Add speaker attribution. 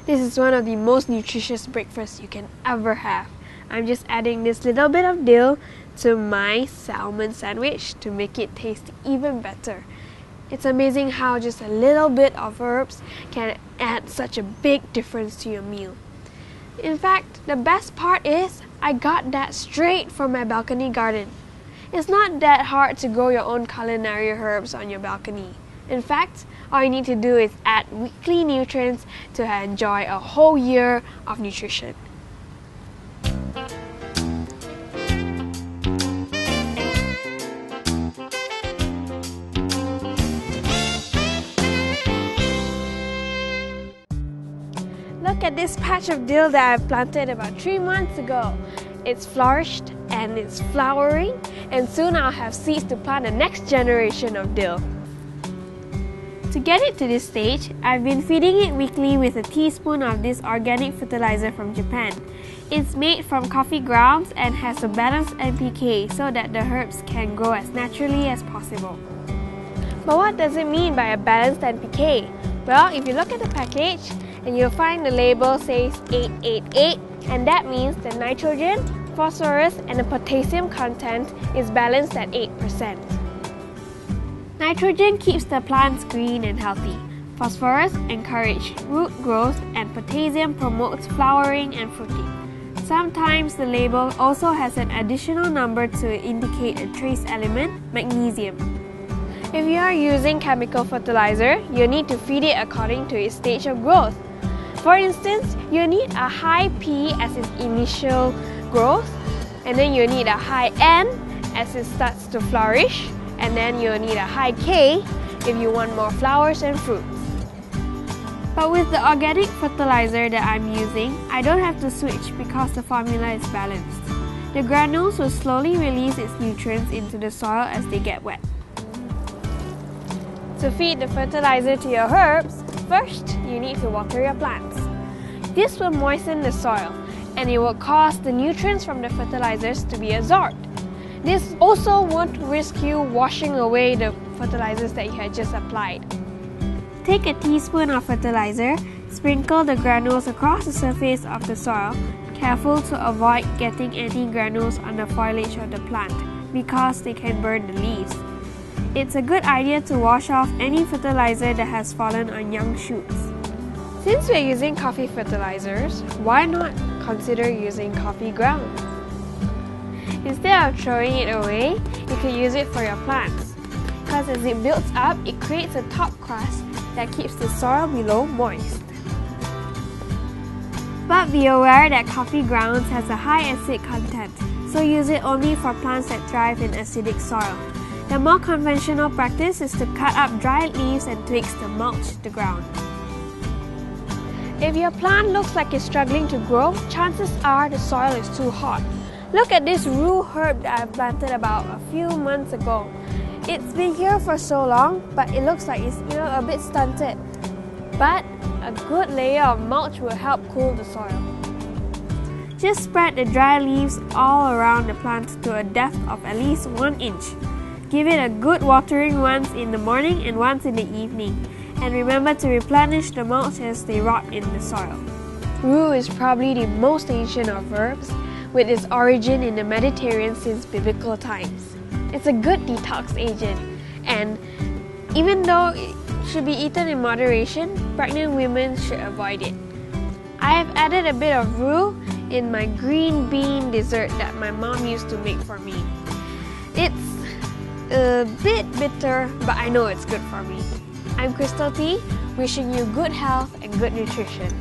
Speaker 1: This is one of the most nutritious breakfasts you can ever have. I'm just adding this little bit of dill to my salmon sandwich to make it taste even better. It's amazing how just a little bit of herbs can add such a big difference to your meal. In fact, the best part is I got that straight from my balcony garden. It's not that hard to grow your own culinary herbs on your balcony. In fact, all you need to do is add weekly nutrients to enjoy a whole year of nutrition. Look at this patch of dill that I planted about 3 months ago. It's flourished and it's flowering, and soon I'll have seeds to plant the next generation of dill. To get it to this stage, I've been feeding it weekly with a teaspoon of this organic fertilizer from Japan. It's made from coffee grounds and has a balanced NPK so that the herbs can grow as naturally as possible. But what does it mean by a balanced NPK? Well, if you look at the package, and you'll find the label says 888, and that means the nitrogen, phosphorus, and the potassium content is balanced at 8%. Nitrogen keeps the plants green and healthy. Phosphorus encourages root growth, and potassium promotes flowering and fruiting. Sometimes the label also has an additional number to indicate a trace element, magnesium. If you are using chemical fertilizer, you need to feed it according to its stage of growth. For instance, you need a high P as its initial growth, and then you need a high N as it starts to flourish, and then you'll need a high K if you want more flowers and fruits. But with the organic fertilizer that I'm using, I don't have to switch because the formula is balanced. The granules will slowly release its nutrients into the soil as they get wet. To feed the fertilizer to your herbs, first you need to water your plants. This will moisten the soil, and it will cause the nutrients from the fertilizers to be absorbed. This also won't risk you washing away the fertilizers that you had just applied. Take a teaspoon of fertilizer, sprinkle the granules across the surface of the soil, careful to avoid getting any granules on the foliage of the plant because they can burn the leaves. It's a good idea to wash off any fertilizer that has fallen on young shoots. Since we're using coffee fertilizers, why not consider using coffee grounds? Instead of throwing it away, you could use it for your plants. Because as it builds up, it creates a top crust that keeps the soil below moist. But be aware that coffee grounds has a high acid content, so use it only for plants that thrive in acidic soil. The more conventional practice is to cut up dried leaves and twigs to mulch the ground. If your plant looks like it's struggling to grow, chances are the soil is too hot. Look at this rue herb that I planted about a few months ago. It's been here for so long, but it looks like it's a bit stunted. But a good layer of mulch will help cool the soil. Just spread the dry leaves all around the plant to a depth of at least 1 inch. Give it a good watering once in the morning and once in the evening. And remember to replenish the mulch as they rot in the soil. Rue is probably the most ancient of herbs, with its origin in the Mediterranean since biblical times. It's a good detox agent, and even though it should be eaten in moderation, pregnant women should avoid it. I have added a bit of rue in my green bean dessert that my mom used to make for me. It's a bit bitter, but I know it's good for me. I'm Krystal Tee, wishing you good health and good nutrition.